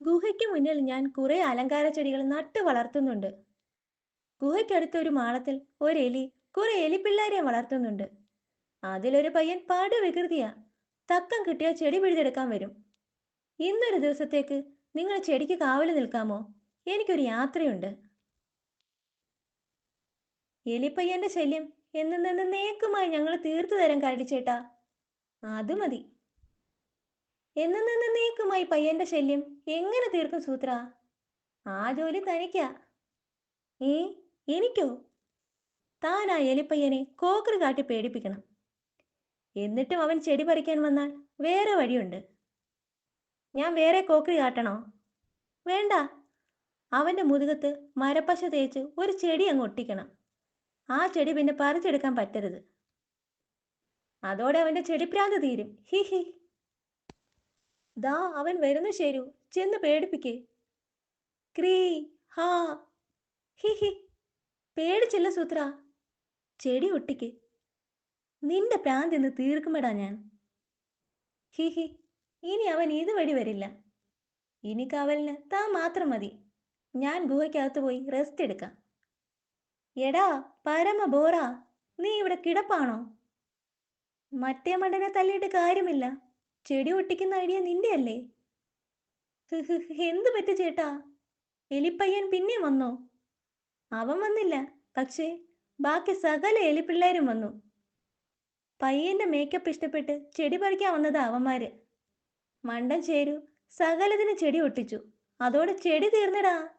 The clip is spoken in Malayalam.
ഗുഹയ്ക്ക് മുന്നിൽ ഞാൻ കുറെ അലങ്കാര ചെടികൾ നട്ടു വളർത്തുന്നുണ്ട്. ഗുഹയ്ക്കടുത്ത ഒരു മാളത്തിൽ ഒരു എലി കുറെ എലിപ്പിള്ളാരെ വളർത്തുന്നുണ്ട്. അതിലൊരു പയ്യൻ പാട് വികൃതിയാ. തക്കം കിട്ടിയ ചെടി പിഴുതെടുക്കാൻ വരും. ഇന്നൊരു ദിവസത്തേക്ക് നിങ്ങൾ ചെടിക്ക് കാവല് നിൽക്കാമോ? എനിക്കൊരു യാത്രയുണ്ട്. എലിപ്പയ്യന്റെ ശല്യം എന്നേക്കുമായി ഞങ്ങൾ തീർത്തു തരാൻ കരടിച്ചേട്ടാ. അത് മതി. എന്നേക്കുമായി പയ്യന്റെ ശല്യം എങ്ങനെ തീർക്കും സൂത്ര? ആ ജോലി തനിക്കാ. ഏ, എനിക്കോ? താൻ ആ എലിപ്പയ്യനെ കോക്കറി കാട്ടി പേടിപ്പിക്കണം. എന്നിട്ടും അവൻ ചെടി പറിക്കാൻ വന്നാൽ വേറെ വഴിയുണ്ട്. ഞാൻ വേറെ കോക്കറി കാട്ടണോ? വേണ്ട. അവന്റെ മുതുകത്ത് മരപ്പശ തേച്ച് ഒരു ചെടി അങ്ങ് ഒട്ടിക്കണം. ആ ചെടി പിന്നെ പറിച്ചെടുക്കാൻ പറ്റരുത്. അതോടെ അവന്റെ ചെടിപ്രാന്ത് തീരും. He he. ദാ അവൻ വരുന്നു ശരു. ചെന്ന് പേടിപ്പിക്കേ. ക്രീ ഹാ ഹി ഹി. പേടിച്ചില്ല സൂത്ര. ചെടി ഒട്ടിക്ക്. നിന്റെ പ്രാന്ത് ഇന്ന് തീർക്കുമെടാ ഞാൻ. He he. ഇനി അവൻ ഇതുവഴി വരില്ല. ഇനി കാവലിന് താൻ മാത്രം മതി. ഞാൻ ഗുഹയ്ക്കകത്ത് പോയി റെസ്റ്റ് എടുക്കാം. എടാ പരമ ബോറ, നീ ഇവിടെ കിടപ്പാണോ? മറ്റേ മണ്ടനെ തല്ലിയിട്ട് കാര്യമില്ല. ചെടി ഒട്ടിക്കുന്ന ഐഡിയ നിന്റെ അല്ലേ? എന്ത് പറ്റി ചേട്ടാ? എലിപ്പയ്യൻ പിന്നെ വന്നോ? അവൻ വന്നില്ല, പക്ഷേ ബാക്കി സകല എലിപ്പിള്ളേരും വന്നു. പയ്യന്റെ മേക്കപ്പ് ഇഷ്ടപ്പെട്ട് ചെടി പറിക്കാൻ വന്നതാ അവന്മാര്. മണ്ടൻ ചേരു സകലത്തിന് ചെടി ഒട്ടിച്ചു. അതോടെ ചെടി തീർന്നടാ.